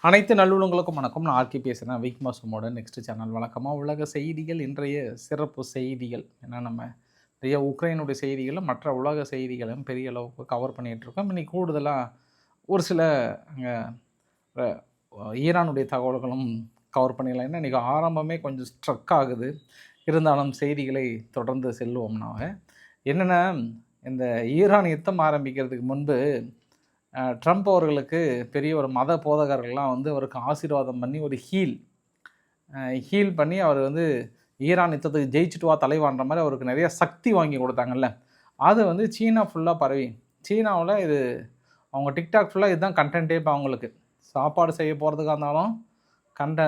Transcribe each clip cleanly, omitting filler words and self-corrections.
அனைத்து நல்லுள்ளங்களுக்கும் வணக்கம். நான் ஆர்கே பேசுகிறேன். வீக் மாசமோட நெக்ஸ்ட் சேனல் வழக்கமாக உலக செய்திகள், இன்றைய சிறப்பு செய்திகள். ஏன்னா நம்ம நிறைய உக்ரைனுடைய செய்திகளும் மற்ற உலக செய்திகளும் பெரிய அளவுக்கு கவர் பண்ணிகிட்ருக்கோம். இன்றைக்கி கூடுதலாக ஒரு சில அங்கே ஈரானுடைய தகவல்களும் கவர் பண்ணிடலாம். ஏன்னா இன்றைக்கி ஆரம்பமே கொஞ்சம் ஸ்ட்ரக் ஆகுது. இருந்தாலும் செய்திகளை தொடர்ந்து செல்வோம். நாங்கள் என்னென்னா, இந்த ஈரான் யுத்தம் ஆரம்பிக்கிறதுக்கு முன்பு ட்ரம்ப் அவர்களுக்கு பெரிய ஒரு மத போதகர்கள்லாம் வந்து அவருக்கு ஆசீர்வாதம் பண்ணி ஒரு ஹீல் பண்ணி அவர் வந்து ஈரான் யுத்தத்துக்கு ஜெயிச்சுட்டு வா தலைவான்ற மாதிரி அவருக்கு நிறைய சக்தி வாங்கி கொடுத்தாங்கல்ல. அது வந்து சீனா ஃபுல்லாக பரவி, சீனாவில் இது அவங்க டிக்டாக் ஃபுல்லாக இதுதான் கண்டென்ட்டே. இப்போ அவங்களுக்கு சாப்பாடு செய்ய போகிறதுக்காக இருந்தாலும்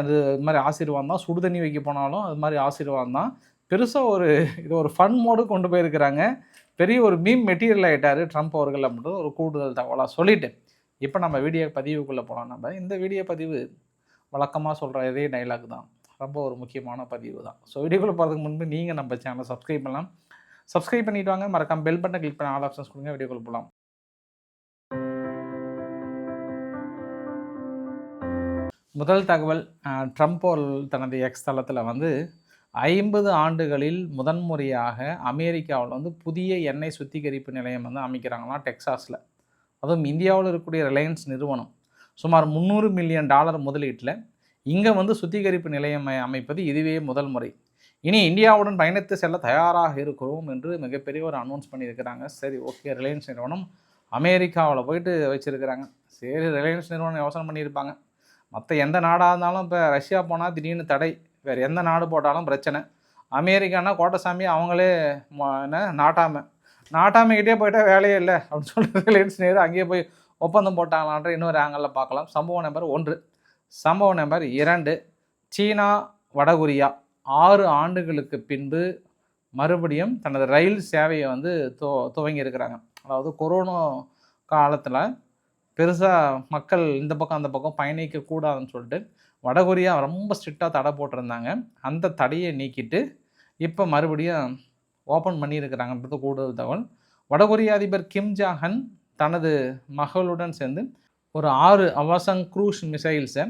இது மாதிரி ஆசீர்வாதம் தான், சுடு தண்ணி வைக்க போனாலும் அது மாதிரி ஆசீர்வாதம் தான். பெருசாக இது ஒரு ஃபன் மோடு கொண்டு போயிருக்கிறாங்க. பெரிய ஒரு மீம் மெட்டீரியல் ஆகிட்டார் ட்ரம்ப் அவர்கள் அப்படின்றது ஒரு கூடுதல் தகவலாக சொல்லிவிட்டு இப்போ நம்ம வீடியோ பதிவுக்குள்ளே போகலாம். நம்ம இந்த வீடியோ பதிவு வழக்கமாக சொல்கிற இதே டைலாக் தான், ரொம்ப ஒரு முக்கியமான பதிவு தான். ஸோ வீடியோக்குள்ளே போகிறதுக்கு முன்பு நீங்கள் நம்ம சேனலை சப்ஸ்கிரைப் பண்ணலாம். சப்ஸ்கிரைப் பண்ணிட்டு வாங்க, மறக்காம பெல் பட்டனை கிளிக் பண்ண ஆல் ஆப்ஷன்ஸ் கொடுங்க. வீடியோக்குள்ளே போகலாம். முதல் தகவல், ட்ரம்ப் அவர்கள் தனது எக்ஸ் தளத்தில் வந்து 50 ஆண்டுகளில் முதன்முறையாக அமெரிக்காவில் வந்து புதிய எண்ணெய் சுத்திகரிப்பு நிலையம் வந்து அமைக்கிறாங்களாம் டெக்சாஸில். அதுவும் இந்தியாவில் இருக்கக்கூடிய ரிலையன்ஸ் நிறுவனம் சுமார் $300 மில்லியன் முதலீட்டில் இங்கே வந்து சுத்திகரிப்பு நிலையம் அமைப்பது இதுவே முதல் முறை. இனி இந்தியாவுடன் பயணித்து செல்ல தயாராக இருக்கிறோம் என்று மிகப்பெரிய ஒரு அனௌன்ஸ் பண்ணியிருக்கிறாங்க. சரி, ஓகே, ரிலையன்ஸ் நிறுவனம் அமெரிக்காவில் போயிட்டு வச்சுருக்கிறாங்க. சரி, ரிலையன்ஸ் நிறுவனம் யோசனை பண்ணியிருப்பாங்க, மற்ற எந்த நாடாக இருந்தாலும் இப்போ ரஷ்யா போனால் திடீர்னு தடை, வேறு எந்த நாடு போட்டாலும் பிரச்சனை. அமெரிக்கானா கோட்டசாமி அவங்களே என்ன நாட்டாமைக்கிட்டே போயிட்டால் வேலையே இல்லை அப்படின்னு சொல்லிட்டு ரிலையன்ஸ் நேரு அங்கேயே போய் ஒப்பந்தம் போட்டாங்களான்ற இன்னொரு ஆங்கிளில் பார்க்கலாம். சம்பவம் நம்பர் 1. சம்பவம் நம்பர் 2, சீனா வடகொரியா 6 ஆண்டுகளுக்கு பின்பு மறுபடியும் தனது ரயில் சேவையை வந்து துவங்கி இருக்கிறாங்க. அதாவது கொரோனா காலத்தில் பெருசாக மக்கள் இந்த பக்கம் அந்த பக்கம் பயணிக்கக்கூடாதுன்னு சொல்லிட்டு வடகொரியா ரொம்ப ஸ்ட்ரிக்டாக தடை போட்டிருந்தாங்க. அந்த தடையை நீக்கிட்டு இப்போ மறுபடியும் ஓப்பன் பண்ணியிருக்கிறாங்கன்றது கூடுதல் தகவல். வடகொரிய அதிபர் கிம் ஜாங் தனது மகளுடன் சேர்ந்து ஒரு 6 அவசங் க்ரூஸ் மிசைல்ஸை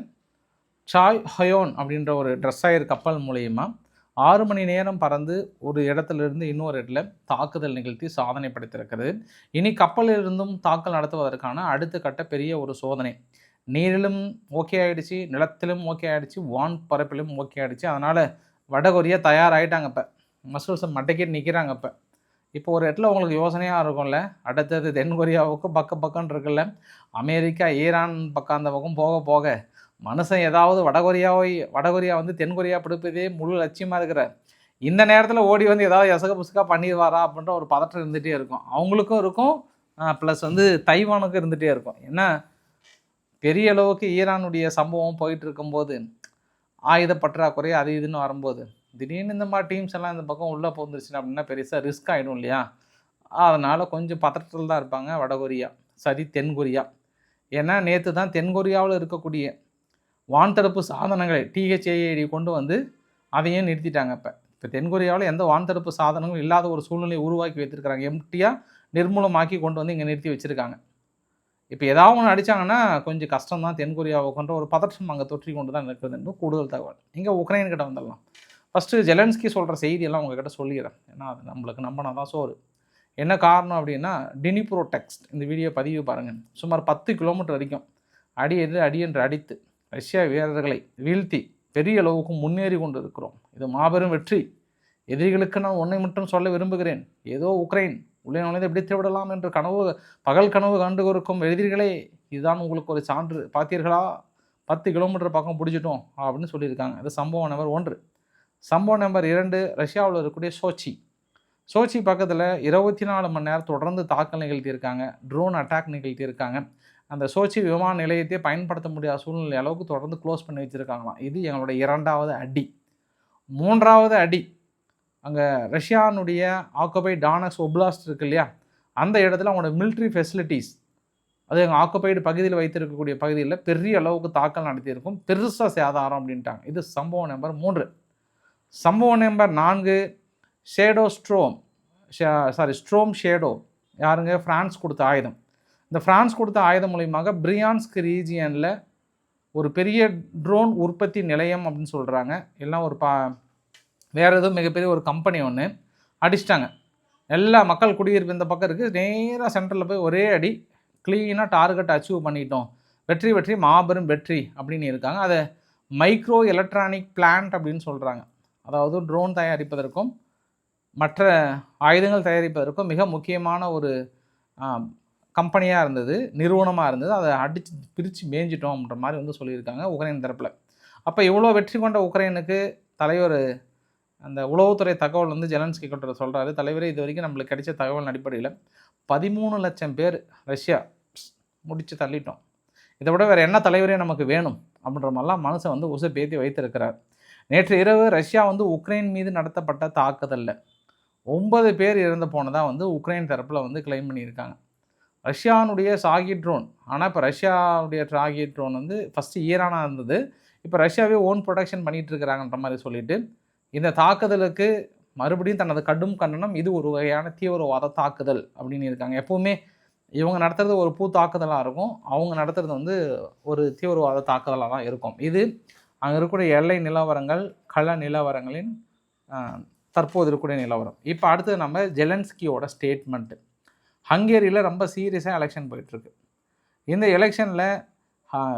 சாய் ஹயோன் அப்படின்ற ஒரு ட்ரெஸ்ஸாயர் கப்பல் மூலயமா 6 மணி நேரம் பறந்து ஒரு இடத்துலேருந்து இன்னொரு இடத்துல தாக்குதல் நிகழ்த்தி சாதனை படைத்திருக்கிறது. இனி கப்பலிலிருந்தும் தாக்கல் நடத்துவதற்கான அடுத்த கட்ட பெரிய ஒரு சோதனை. நீரிலும் ஓகே ஆகிடுச்சு, நிலத்திலும் ஓகே ஆகிடுச்சு, வான் பரப்பிலும் ஓகே ஆகிடுச்சு. அதனால் வடகொரியா தயாராகிட்டாங்க. இப்போ மசூல்ஸை மட்டைக்கிட்டு நிற்கிறாங்க. இப்போ ஒரு இடத்துல உங்களுக்கு யோசனையாக இருக்கும்ல, அடுத்தது தென்கொரியாவுக்கும் பக்கம் இருக்குல்ல, அமெரிக்கா ஈரான் பக்கம் அந்த பக்கம் போக போக மனுஷன் ஏதாவது வடகொரியா வந்து தென்கொரியா பிடிப்பதே முழு லட்சியமாக இருக்கிறார். இந்த நேரத்தில் ஓடி வந்து ஏதாவது எசக புசுக்காக பண்ணிடுவாரா அப்படின்ற ஒரு பதற்றம் இருந்துகிட்டே இருக்கும். அவங்களுக்கும் இருக்கும், ப்ளஸ் வந்து தைவானுக்கும் இருந்துகிட்டே இருக்கும். ஏன்னா பெரிய அளவுக்கு ஈரானுடைய சம்பவம் போயிட்டு இருக்கும்போது ஆயுத பற்றாக்குறை அது இதுன்னு வரும்போது திடீர்னு இந்த மாதிரி டீம்ஸ் எல்லாம் இந்த பக்கம் உள்ளே போந்துருச்சுன்னா அப்படின்னா பெருசாக ரிஸ்க் ஆகிடும் இல்லையா. அதனால் கொஞ்சம் பதற்றத்தில் தான் இருப்பாங்க வடகொரியா, சரி தென்கொரியா. ஏன்னா நேற்று தான் தென்கொரியாவில் இருக்கக்கூடிய வான்தடுப்பு சாதனங்களை THAAD கொண்டு வந்து அதையும் நிறுத்திட்டாங்க. இப்போ தென்கொரியாவில் எந்த வான்தடுப்பு சாதனங்களும் இல்லாத ஒரு சூழ்நிலையை உருவாக்கி வைத்திருக்கிறாங்க. எம்டியாக நிர்மூலமாக்கி கொண்டு வந்து இங்கே நிறுத்தி வச்சுருக்காங்க. இப்போ ஏதாவது ஒன்று அடித்தாங்கன்னா கொஞ்சம் கஷ்டம் தான் தென்கொரியாவுக்குன்ற ஒரு பதற்றம் அங்கே தொற்றி கொண்டு தான் இருக்குது என்று கூடுதல் தகவல். இங்கே உக்ரைன்கிட்ட வந்துடலாம். ஃபஸ்ட்டு ஜெலன்ஸ்கி சொல்கிற செய்தியெல்லாம் உங்ககிட்ட சொல்லிடுறேன், ஏன்னா அது நம்மளுக்கு நம்பினா தான் சோறு. என்ன காரணம் அப்படின்னா, டினிப்ரோ டெக்ஸ்ட் இந்த வீடியோ பதிவு பாருங்கள். சுமார் 10 கிலோமீட்டர் வரைக்கும் அடி என்று அடித்து ரஷ்யா வீரர்களை வீழ்த்தி பெரிய அளவுக்கு முன்னேறி கொண்டு இருக்கிறோம். இது மாபெரும் வெற்றி. எதிரிகளுக்கு நான் ஒன்றை மட்டும் சொல்ல விரும்புகிறேன், ஏதோ உக்ரைன் உள்ளே நுழைந்து பிடித்து விடலாம் என்று பகல் கனவு கண்டு கொடுக்கும் எதிரிகளே, இதுதான் உங்களுக்கு ஒரு சான்று, பார்த்தீர்களா 10 கிலோமீட்டர் பக்கம் பிடிச்சிட்டோம் அப்படின்னு சொல்லியிருக்காங்க. இது சம்பவம் நம்பர் 1. சம்பவம் நம்பர் 2, ரஷ்யாவில் இருக்கக்கூடிய சோச்சி பக்கத்தில் 24 மணி நேரம் தொடர்ந்து தாக்கல் நிகழ்த்தியிருக்காங்க, ட்ரோன் அட்டாக் நிகழ்த்தியிருக்காங்க. அந்த சோச்சி விமான நிலையத்தை பயன்படுத்த முடியாத சூழ்நிலை அளவுக்கு தொடர்ந்து க்ளோஸ் பண்ணி வச்சுருக்காங்களாம். இது எங்களுடைய 2வது அடி. 3வது அடி, அங்கே ரஷ்யானுடைய ஆக்குபைடு டானக்ஸ் ஒப்லாஸ்ட் இருக்கு இல்லையா, அந்த இடத்துல அவங்களோட மிலிட்ரி ஃபெசிலிட்டிஸ் அது எங்கள் ஆக்குபைடு பகுதியில் வைத்திருக்கக்கூடிய பகுதியில் பெரிய அளவுக்கு தாக்கல் நடத்தியிருக்கும், பெருசாக சேதாரம் அப்படின்ட்டாங்க. இது சம்பவம் நம்பர் 3. சம்பவம் நம்பர் 4, ஸ்ட்ரோம் ஷேடோ யாருங்க, ஃப்ரான்ஸ் கொடுத்த ஆயுதம். இந்த ஃப்ரான்ஸ் கொடுத்த ஆயுதம் மூலியமாக பிரியான்ஸ்க் ரீஜியனில் ஒரு பெரிய ட்ரோன் உற்பத்தி நிலையம் அப்படின்னு சொல்கிறாங்க. எல்லாம் ஒரு வேறு எதுவும் மிகப்பெரிய ஒரு கம்பெனி ஒன்று அடிச்சிட்டாங்க. எல்லா மக்கள் குடியிருப்பு இந்த பக்கம் இருக்குது. நேராக சென்டரில் போய் ஒரே அடி க்ளீனாக டார்கெட் அச்சீவ் பண்ணிட்டோம். வெற்றி வெற்றி மாபெரும் வெற்றி அப்படின்னு இருக்காங்க. அதை மைக்ரோ எலக்ட்ரானிக் பிளான்ட் அப்படின்னு சொல்கிறாங்க. அதாவது ட்ரோன் தயாரிப்பதற்கும் மற்ற ஆயுதங்கள் தயாரிப்பதற்கும் மிக முக்கியமான ஒரு கம்பெனியாக இருந்தது, நிறுவனமாக இருந்தது. அதை அடித்து பிரித்து மேய்ஞ்சிட்டோம்ன்ற மாதிரி வந்து சொல்லியிருக்காங்க உக்ரைன் தரப்பில். அப்போ இவ்வளோ வெற்றி கொண்ட உக்ரைனுக்கு தலைவர் அந்த உளவுத்துறை தகவல் வந்து ஜெலன்ஸ்கி கிட்ட சொல்கிறாரு, தலைவரே இது வரைக்கும் நம்மளுக்கு கிடைச்ச தகவல் அடிப்படையில் 13 லட்சம் பேர் ரஷ்யா முடித்து தள்ளிட்டோம். இதை விட வேறு என்ன தலைவரே நமக்கு வேணும் அப்படின்ற மாதிரிலாம் மனசை வந்து உசுப்பேத்தி வைத்திருக்கிறார். நேற்று இரவு ரஷ்யா வந்து உக்ரைன் மீது நடத்தப்பட்ட தாக்குதலில் 9 பேர் இறந்து போனதாக வந்து உக்ரைன் தரப்பில் வந்து கிளைம் பண்ணியிருக்காங்க. ரஷ்யானுடைய சாகி ட்ரோன், ஆனால் இப்போ ரஷ்யாவுடைய சாகி ட்ரோன் வந்து ஃபஸ்ட்டு ஈரானாக இருந்தது, இப்போ ரஷ்யாவே ஓன் ப்ரொடக்ஷன் பண்ணிகிட்டு இருக்கிறாங்கன்ற மாதிரி சொல்லிட்டு இந்த தாக்குதலுக்கு மறுபடியும் தனது கடும் கண்டனம், இது ஒரு வகையான தீவிரவாத தாக்குதல் அப்படின்னு இருக்காங்க. எப்போவுமே இவங்க நடத்துறது ஒரு பூ தாக்குதலாக இருக்கும், அவங்க நடத்துறது வந்து ஒரு தீவிரவாத தாக்குதலாக தான் இருக்கும். இது அங்கே இருக்கக்கூடிய எல்லை நிலவரங்கள், கள நிலவரங்களின் தற்போது இருக்கக்கூடிய நிலவரம். இப்போ அடுத்தது நம்ம ஜெலன்ஸ்கியோட ஸ்டேட்மெண்ட்டு. ஹங்கேரியில் ரொம்ப சீரியஸாக எலெக்ஷன் போயிட்டுருக்கு. இந்த எலெக்ஷனில்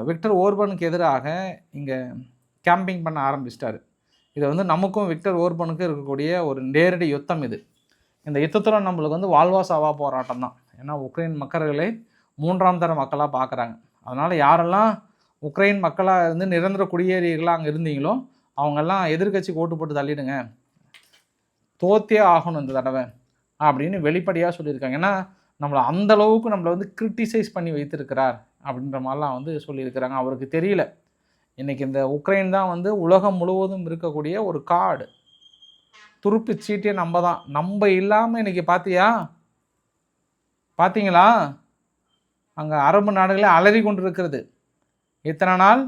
விக்டர் ஓர்பனுக்கு எதிராக இங்கே கேம்பிங் பண்ண ஆரம்பிச்சிட்டாரு. இது வந்து நமக்கும் விக்டர் ஓர்பனுக்கும் இருக்கக்கூடிய ஒரு நேரடி யுத்தம் இது. இந்த யுத்தத்தில் நம்மளுக்கு வந்து வாழ்வா சாவா போராட்டம் தான். ஏன்னா உக்ரைன் மக்கள்களை 3ஆம் தர மக்களாக பார்க்குறாங்க. அதனால் யாரெல்லாம் உக்ரைன் மக்களாக இருந்து நிரந்தர குடியேறிகளாக அங்கே இருந்தீங்களோ அவங்கெல்லாம் எதிர்கட்சிக்கு ஓட்டு போட்டு தள்ளிடுங்க, தோத்தே ஆகணும் இந்த தடவை அப்படின்னு வெளிப்படையாக சொல்லியிருக்காங்க. ஏன்னா நம்மளை அந்தளவுக்கு நம்மளை வந்து கிரிட்டிசைஸ் பண்ணி வைத்திருக்கிறார் அப்படின்ற மாதிரிலாம் வந்து சொல்லியிருக்கிறாங்க. அவருக்கு தெரியல, இன்றைக்கி இந்த உக்ரைன் தான் வந்து உலகம் முழுவதும் இருக்கக்கூடிய ஒரு காடு, துருப்பு சீட்டே நம்ம தான். நம்ம இல்லாமல் இன்றைக்கி பார்த்தீங்களா அங்கே அரபு நாடுகளே அலறி கொண்டு இருக்கிறது. இத்தனை நாள்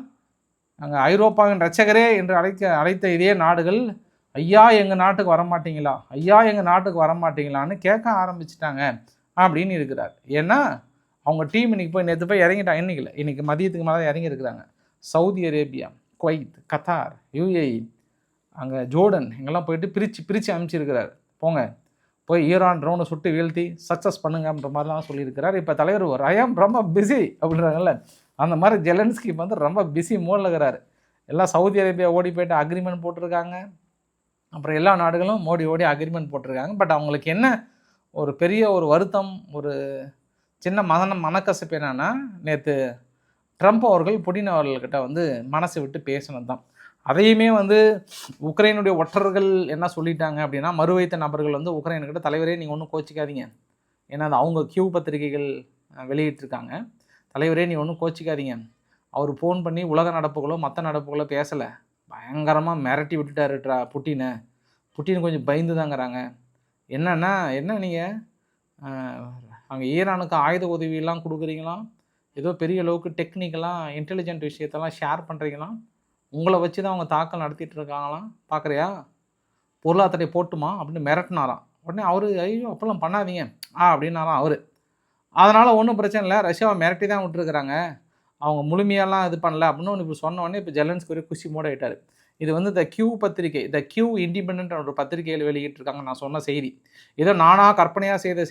அங்கே ஐரோப்பாவின் இரட்சகரே என்று அழைத்த இதே நாடுகள் ஐயா எங்கள் நாட்டுக்கு வரமாட்டீங்களா, ஐயா எங்கள் நாட்டுக்கு வரமாட்டீங்களான்னு கேட்க ஆரம்பிச்சிட்டாங்க அப்படின்னு இருக்கிறார். ஏன்னா அவங்க டீம் இன்றைக்கி போய் நேற்று போய் இறங்கிட்டாங்க. இன்றைக்கி மதியத்துக்கு மேலே இறங்கி இருக்கிறாங்க. Saudi Arabia, Kuwait, Qatar, UAE, அங்கே ஜோர்டன் இங்கெல்லாம் போயிட்டு பிரித்து அனுப்பிச்சிருக்கிறார். போங்க போய் ஈரான் ட்ரோனை சுட்டு வீழ்த்தி சக்ஸஸ் பண்ணுங்கன்ற மாதிரிலாம் சொல்லியிருக்கிறார். இப்போ தலைவர் ஐயாம் ரொம்ப பிஸி அப்படின்றாங்கல்ல, அந்த மாதிரி ஜெலன்ஸ்கி வந்து ரொம்ப பிஸி மோடில் இருக்கிறார். எல்லாம் சவுதி அரேபியா ஓடி போய்ட்டு அக்ரிமெண்ட் போட்டிருக்காங்க. அப்புறம் எல்லா நாடுகளும் ஓடி அக்ரிமெண்ட் போட்டிருக்காங்க. பட் அவங்களுக்கு என்ன ஒரு பெரிய ஒரு வருத்தம், ஒரு சின்ன மனக்கசப்பு என்னென்னா, நேற்று ட்ரம்ப் அவர்கள் புடின் அவர்கள்கிட்ட வந்து மனசு விட்டு பேசினது தான். அதையுமே வந்து உக்ரைனுடைய ஒற்றர்கள் என்ன சொல்லிட்டாங்க அப்படின்னா, மறுவைத்த நபர்கள் வந்து உக்ரைனுக்கிட்ட தலைவரே நீங்கள் ஒன்றும் கோச்சிக்காதீங்க, ஏன்னா அது அவங்க கியூ பத்திரிகைகள் வெளியிட்டிருக்காங்க, தலைவரே நீ ஒன்றும் கோச்சிக்காதீங்க, அவர் ஃபோன் பண்ணி உலக நடப்புகளோ மற்ற நடப்புகளோ பேசலை, பயங்கரமாக மிரட்டி விட்டுட்டாரு புட்டின் கொஞ்சம் பயந்து தாங்கிறாங்க. என்ன நீங்கள் அங்கே ஈரானுக்கு ஆயுத உதவியெல்லாம் கொடுக்குறீங்களாம், ஏதோ பெரிய அளவுக்கு டெக்னிக்கலாக இன்டெலிஜென்ட் விஷயத்தெல்லாம் ஷேர் பண்ணுறீங்களாம், உங்களை வச்சு தான் அவங்க தாக்கல் நடத்திட்டு இருக்காங்களாம், பார்க்குறியா, பொருளாதாரத்தை போட்டுமா அப்படின்னு மிரட்டினாராம். உடனே அவர் ஐயோ அப்போல்லாம் பண்ணாதீங்க அப்படின்னாராம் அவர். அதனால் ஒன்றும் பிரச்சனை இல்லை, ரஷ்யாவை மிரட்டி தான் விட்டுருக்குறாங்க, அவங்க முழுமையெல்லாம் இது பண்ணல அப்படின்னு இப்போ சொன்ன உடனே இப்போ ஜெலன்ஸ்கி ஒரு குஷி மூட ஆகிட்டார். இது வந்து த கியூ பத்திரிகை, த கியூ இண்டிபெண்ட் ஒரு பத்திரிகையில் வெளியிட்டிருக்காங்க. நான் சொன்ன செய்தி ஏதோ நானாக கற்பனையாக செய்த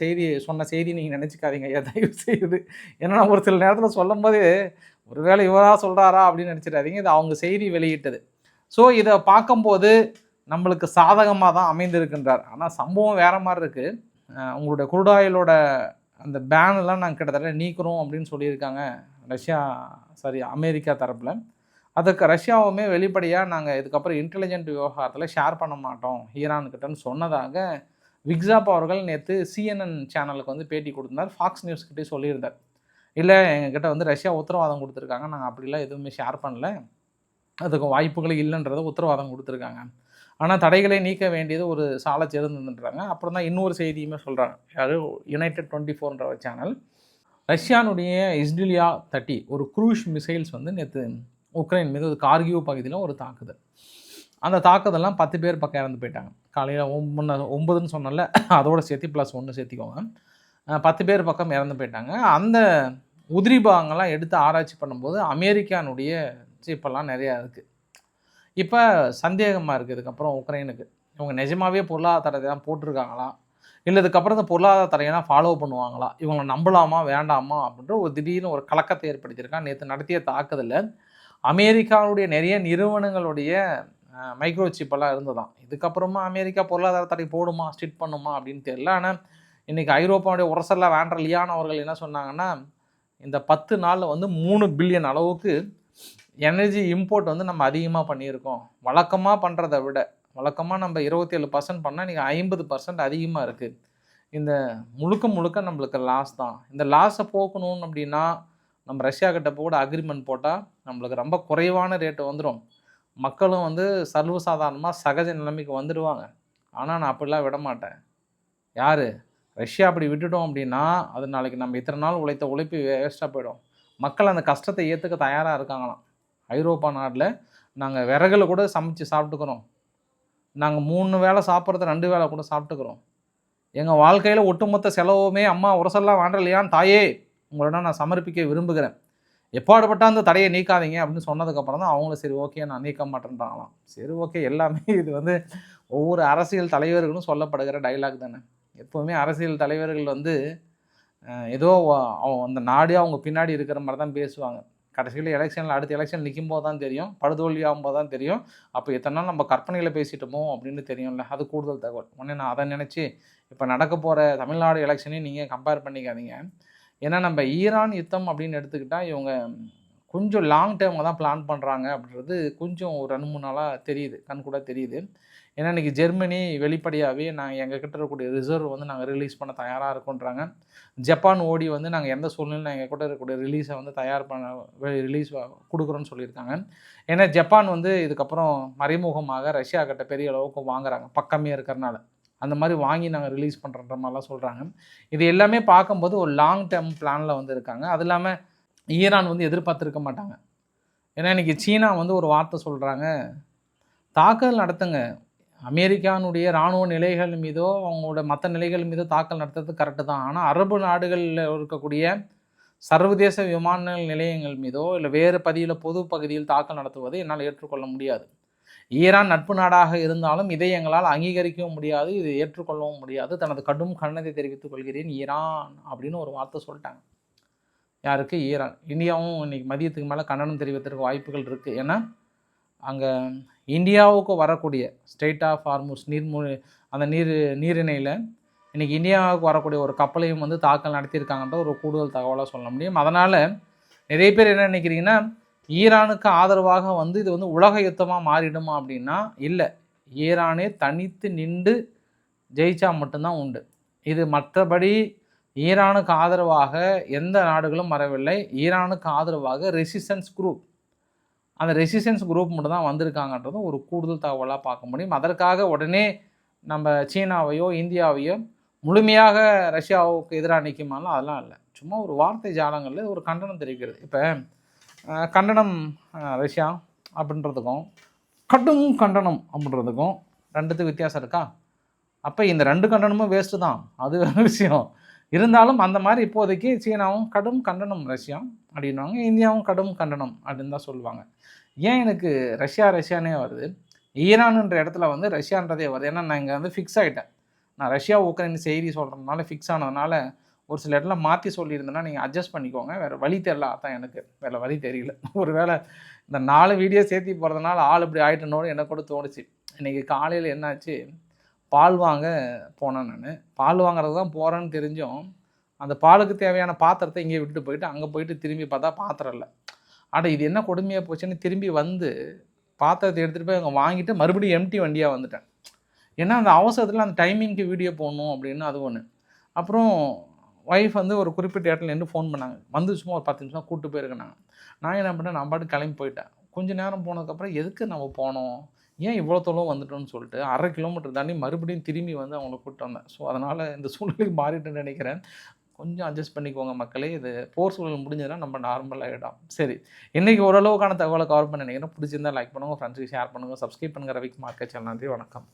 சொன்ன செய்தி நீங்கள் நினச்சிக்காதீங்க தயவு செய்து. ஏன்னா ஒரு சில நேரத்தில் சொல்லும் போது ஒருவேளை இவராக சொல்கிறாரா அப்படின்னு நினச்சிடாதீங்க, இது அவங்க செய்தி வெளியிட்டது. ஸோ இதை பார்க்கும்போது நம்மளுக்கு சாதகமாக தான் அமைந்திருக்கின்றார். ஆனால் சம்பவம் வேறு மாதிரி இருக்குது. உங்களுடைய குருடாயிலோட அந்த பேனெல்லாம் நாங்கள் கிட்டத்தட்ட நீக்கிறோம் அப்படின்னு சொல்லியிருக்காங்க அமெரிக்கா தரப்பில். அதுக்கு ரஷ்யாவுமே வெளிப்படையாக நாங்கள் இதுக்கப்புறம் இன்டெலிஜென்ட் விவகாரத்தில் ஷேர் பண்ண மாட்டோம் ஈரான்கிட்டன்னு சொன்னதாக விக்ஸாப் அவர்கள் நேற்று CNN சேனலுக்கு வந்து பேட்டி கொடுத்திருந்தார். ஃபாக்ஸ் நியூஸ்கிட்டே சொல்லியிருந்தார், இல்லை எங்ககிட்ட வந்து ரஷ்யா உத்தரவாதம் கொடுத்துருக்காங்க, நாங்கள் அப்படிலாம் எதுவுமே ஷேர் பண்ணல, அதுக்கு வாய்ப்புகள் இல்லைன்றதை உத்தரவாதம் கொடுத்துருக்காங்க, ஆனால் தடைகளை நீக்க வேண்டியது ஒரு சால சிறந்ததுன்றாங்க. அப்புறம் தான் இன்னொரு செய்தியுமே சொல்கிறாங்க, யார் யுனைடெட் 24ன்ற சேனல், ரஷ்யானுடைய இஸ்டிலியா 30 ஒரு க்ரூஸ் மிசைல்ஸ் வந்து நேற்று உக்ரைன் மீது கார்கிவ் பகுதியில் ஒரு தாக்குதல். அந்த தாக்குதல்லாம் 10 பேர் பக்கம் இறந்து போயிட்டாங்க. காலையில் 9ன்னு சொன்னல, அதோட சேர்த்து +1 சேர்த்திக்கோங்க, 10 பேர் பக்கம் இறந்து போயிட்டாங்க. அந்த உதிரி பாகங்கள்லாம் எடுத்து ஆராய்ச்சி பண்ணும்போது அமெரிக்கானுடைய சீப்பெல்லாம் நிறையா இருக்குது. இப்போ சந்தேகமாக இருக்குது இதுக்கப்புறம் உக்ரைனுக்கு இவங்க நிஜமாகவே பொருளாதார தடை தான் போட்டிருக்காங்களா, இல்லை இதுக்கப்புறம் இந்த பொருளாதார தடையெல்லாம் ஃபாலோ பண்ணுவாங்களா, இவங்களை நம்பலாமா வேண்டாமா அப்படின்ற ஒரு திடீர்னு ஒரு கலக்கத்தை ஏற்படுத்தியிருக்கான். நேற்று நடத்திய தாக்குதலில் அமெரிக்காவுடைய நிறைய நிறுவனங்களுடைய மைக்ரோ சிப்பெல்லாம் இருந்ததான். இதுக்கப்புறமா அமெரிக்கா பொருளாதார தடை போடுமா, ஸ்ட்ரிக்ட் பண்ணுமா அப்படின்னு தெரியல. ஆனால் இன்றைக்கி ஐரோப்பாவுடைய உரசலில் வேண்ட லியான் அவர்கள் என்ன சொன்னாங்கன்னா, இந்த 10 நாளில் வந்து 3 பில்லியன் அளவுக்கு எனர்ஜி இம்போர்ட் வந்து நம்ம அதிகமாக பண்ணியிருக்கோம். வழக்கமாக பண்ணுறதை விட வழக்கமாக நம்ம 27% பண்ணால் இன்றைக்கி 50% அதிகமாக இருக்குது. இந்த முழுக்க நம்மளுக்கு லாஸ் தான். இந்த லாஸை போக்கணும் அப்படின்னா நம்ம ரஷ்யா கிட்ட கூட அக்ரிமெண்ட் போட்டால் நம்மளுக்கு ரொம்ப குறைவான ரேட்டு வந்துடும். மக்களும் வந்து சர்வசாதாரணமாக சகஜ நிலைமைக்கு வந்துடுவாங்க. ஆனால் நான் அப்படிலாம் விட மாட்டேன். யார் ரஷ்யா அப்படி விட்டுட்டோம் அப்படின்னா அது நாளைக்கு நம்ம இத்தனை நாள் உழைத்த உழைப்பு வேஸ்ட்டாக போயிடும். மக்கள் அந்த கஷ்டத்தை ஏற்றுக்க தயாராக இருக்காங்களாம். ஐரோப்பா நாட்டில் நாங்கள் விறகுல கூட சமைச்சு சாப்பிட்டுக்கிறோம். நாங்கள் 3 வேளை சாப்பிட்றத 2 வேளை கூட சாப்பிட்டுக்கிறோம். எங்கள் வாழ்க்கையில் ஒட்டுமொத்த செலவுமே அம்மா உரசெல்லாம் வேண்டலையான்னு தாயே உங்களிடம் நான் சமர்ப்பிக்க விரும்புகிறேன். எப்பாடுபட்டால் அந்த தடையை நீக்காதீங்க அப்படின்னு சொன்னதுக்கப்புறம் தான் அவங்களும் சரி ஓகே நான் நீக்க மாட்டேன்றாங்களாம். சரி ஓகே, எல்லாமே இது வந்து ஒவ்வொரு அரசியல் தலைவர்களும் சொல்லப்படுகிற டைலாக் தானே. எப்போவுமே அரசியல் தலைவர்கள் வந்து ஏதோ அந்த நாடு அவங்க பின்னாடி இருக்கிற மாதிரி தான் பேசுவாங்க. கடைசியில் எலெக்ஷனில் அடுத்த எலெக்ஷன் நிற்கும் போது தான் தெரியும், படுதோல்வி ஆகும்போது தான் தெரியும். அப்போ எத்தனை நாள் நம்ம கற்பனையில் பேசிட்டோமோ அப்படின்னு தெரியும்ல, அது கூடுதல் தகவல். உடனே நான் அதை நினச்சி இப்போ நடக்க போகிற தமிழ்நாடு எலெக்ஷனையும் நீங்கள் கம்பேர் பண்ணிக்காதீங்க. ஏன்னா நம்ம ஈரான் யுத்தம் அப்படின்னு எடுத்துக்கிட்டால் இவங்க கொஞ்சம் லாங் டேர்மாக தான் பிளான் பண்ணுறாங்க அப்படின்றது கொஞ்சம் ஒரு 2-3 நாளாக தெரியுது, கண் கூட தெரியுது. ஏன்னா இன்றைக்கி ஜெர்மனி வெளிப்படையாகவே நாங்கள் எங்கள் கிட்ட இருக்கக்கூடிய ரிசர்வ் வந்து நாங்கள் ரிலீஸ் பண்ண தயாராக இருக்கோன்றாங்க. ஜப்பான் ஓடி வந்து நாங்கள் எந்த சூழ்நிலையும் எங்கள் கிட்ட இருக்கக்கூடிய ரிலீஸை வந்து ரிலீஸ் கொடுக்குறோன்னு சொல்லியிருக்காங்க. ஏன்னா ஜப்பான் வந்து இதுக்கப்புறம் மறைமுகமாக ரஷ்யா கிட்ட பெரிய அளவுக்கு வாங்குறாங்க, பக்கமே இருக்கிறனால. அந்த மாதிரி வாங்கி நாங்கள் ரிலீஸ் பண்ணுறன்ற மாதிரிலாம் சொல்கிறாங்க. இது எல்லாமே பார்க்கும்போது ஒரு லாங் டேர்ம் பிளானில் வந்து இருக்காங்க. அது இல்லாமல் ஈரான் வந்து எதிர்பார்த்துருக்க மாட்டாங்க. ஏன்னா இன்றைக்கி சீனா வந்து ஒரு வார்த்தை சொல்கிறாங்க, தாக்குதல் நடத்துங்க, அமெரிக்கானுடைய இராணுவ நிலைகள் மீதோ அவங்களோட மற்ற நிலைகள் மீதோ தாக்கல் நடத்துறது கரெக்டு தான். ஆனால் அரபு நாடுகளில் இருக்கக்கூடிய சர்வதேச விமான நிலையங்கள் மீதோ இல்லை வேறு பொது பகுதியில் தாக்கல் நடத்துவதை என்னால் ஏற்றுக்கொள்ள முடியாது. ஈரான் நட்பு நாடாக இருந்தாலும் இதை எங்களால் அங்கீகரிக்கவும் முடியாது, இதை ஏற்றுக்கொள்ளவும் முடியாது. தனது கடும் கண்டனத்தை தெரிவித்துக் கொள்கிறேன் ஈரான் அப்படின்னு ஒரு வார்த்தை சொல்லிட்டாங்க. யாருக்கு? ஈரான். இந்தியாவும் இன்றைக்கி மதியத்துக்கு மேலே கண்டனம் தெரிவித்திருக்க வாய்ப்புகள் இருக்குது. ஏன்னா அங்கே இந்தியாவுக்கு வரக்கூடிய ஸ்ட்ரெய்ட் ஆஃப் ஹார்முஸ் அந்த நீரிணையில் இன்றைக்கி இந்தியாவுக்கு வரக்கூடிய ஒரு கப்பலையும் வந்து தாக்கல் நடத்தியிருக்காங்கன்ற ஒரு கூடுதல் தகவலாக சொல்ல முடியும். அதனால் நிறைய பேர் என்ன நினைக்கிறீங்கன்னா, ஈரானுக்கு ஆதரவாக வந்து இது வந்து உலக யுத்தமாக மாறிடுமா அப்படின்னா இல்லை. ஈரானே தனித்து நின்று ஜெயிச்சா மட்டும்தான் உண்டு. இது மற்றபடி ஈரானுக்கு ஆதரவாக எந்த நாடுகளும் வரவில்லை. ஈரானுக்கு ஆதரவாக ரெசிஸ்டன்ஸ் குரூப், அந்த ரெசிஸ்டன்ஸ் குரூப் மட்டும் தான் வந்திருக்காங்கன்றதும் ஒரு கூடுதல் தகவலாக பார்க்க முடியும். அதற்காக உடனே நம்ம சீனாவையோ இந்தியாவையோ முழுமையாக ரஷ்யாவுக்கு எதிராக நிற்குமாலும் அதெல்லாம் இல்லை. சும்மா ஒரு வார்த்தை ஜாலங்களில் ஒரு கண்டனம் தெரிவிக்கிறது. இப்போ கண்டனம் ரஷ்யா அப்படின்றதுக்கும் கடும் கண்டனம் அப்படின்றதுக்கும் 2த்துக்கு வித்தியாசம் இருக்கா? அப்போ இந்த 2 கண்டனமும் வேஸ்ட்டு தான், அது வேறு விஷயம். இருந்தாலும் அந்த மாதிரி இப்போதைக்கு சீனாவும் கடும் கண்டனம் ரஷ்யா அப்படின்வாங்க, இந்தியாவும் கடும் கண்டனம் அப்படின்னு தான் சொல்லுவாங்க. ஏன் எனக்கு ரஷ்யானே வருது, ஈரானுன்ற இடத்துல வந்து ரஷ்யான்றதே வருது. ஏன்னா நான் இங்கே வந்து ஃபிக்ஸ் ஆகிட்டேன். நான் ரஷ்யா உக்ரைன் செய்தி சொல்கிறதுனால ஃபிக்ஸ் ஆனதுனால ஒரு சில இடத்துல மாற்றி சொல்லியிருந்தேன்னா நீங்கள் அட்ஜஸ்ட் பண்ணிக்கோங்க. வேறு வழி தெரியல, அதான் எனக்கு வேறு வழி தெரியல. ஒரு வேளை இந்த 4 வீடியோ சேர்த்தி போகிறதுனால ஆள் இப்படி ஆகிட்டனோடு எனக்கு கூட தோணுச்சு. இன்றைக்கி காலையில் என்னாச்சு, பால் வாங்க போனேன். நான் பால் வாங்குறது தான் போகிறேன்னு தெரிஞ்சும் அந்த பாலுக்கு தேவையான பாத்திரத்தை இங்கே விட்டுட்டு போயிட்டு அங்கே போயிட்டு திரும்பி பார்த்தா பாத்திரம் இல்லை. ஆனால் இது என்ன கொடுமையாக போச்சுன்னு திரும்பி வந்து பாத்திரத்தை எடுத்துகிட்டு போய் அங்கே வாங்கிட்டு மறுபடியும் எம்டி வண்டியாக வந்துட்டேன். ஏன்னா அந்த அவசரத்தில் அந்த டைமிங்க்கு வீடியோ போடணும் அப்படின்னு அது ஒன்று. அப்புறம் ஒய்ஃப் வந்து ஒரு குறிப்பிட்ட இடத்துல நின்று ஃபோன் பண்ணாங்க, வந்து சும்மா ஒரு 10 நிமிஷம் கூப்பிட்டு போயிருக்கேனாங்க. நான் என்ன பண்ணேன், நான் பாட்டு கிளம்பி போயிட்டேன். கொஞ்சம் நேரம் போனதுக்கப்புறம் எதுக்கு நம்ம போனோம், ஏன் இவ்வளோ தொலைவு வந்துட்டோம்னு சொல்லிட்டு 1/2 கிலோமீட்டர் தாண்டி மறுபடியும் திரும்பி வந்து அவங்கள கூப்பிட்டு வந்தேன். ஸோ அதனால் இந்த சூழ்நிலைக்கு மாறிட்டுன்னு நினைக்கிறேன். கொஞ்சம் அட்ஜஸ்ட் பண்ணிக்கோங்க மக்களே. இது போர் சூழல் முடிஞ்சதுன்னா நம்ம நார்மலாக ஆகிடும். சரி, இன்றைக்கி ஓரளவுக்கான தகவலை கவர் பண்ண நினைக்கிறேன். பிடிச்சிருந்தால் லைக் பண்ணுங்கள், ஃப்ரெண்ட்ஸுக்கு ஷேர் பண்ணுங்கள், சப்ஸ்கிரைப் பண்ணுங்கள். ரவிக்குமார் சேனல். நன்றி, வணக்கம்.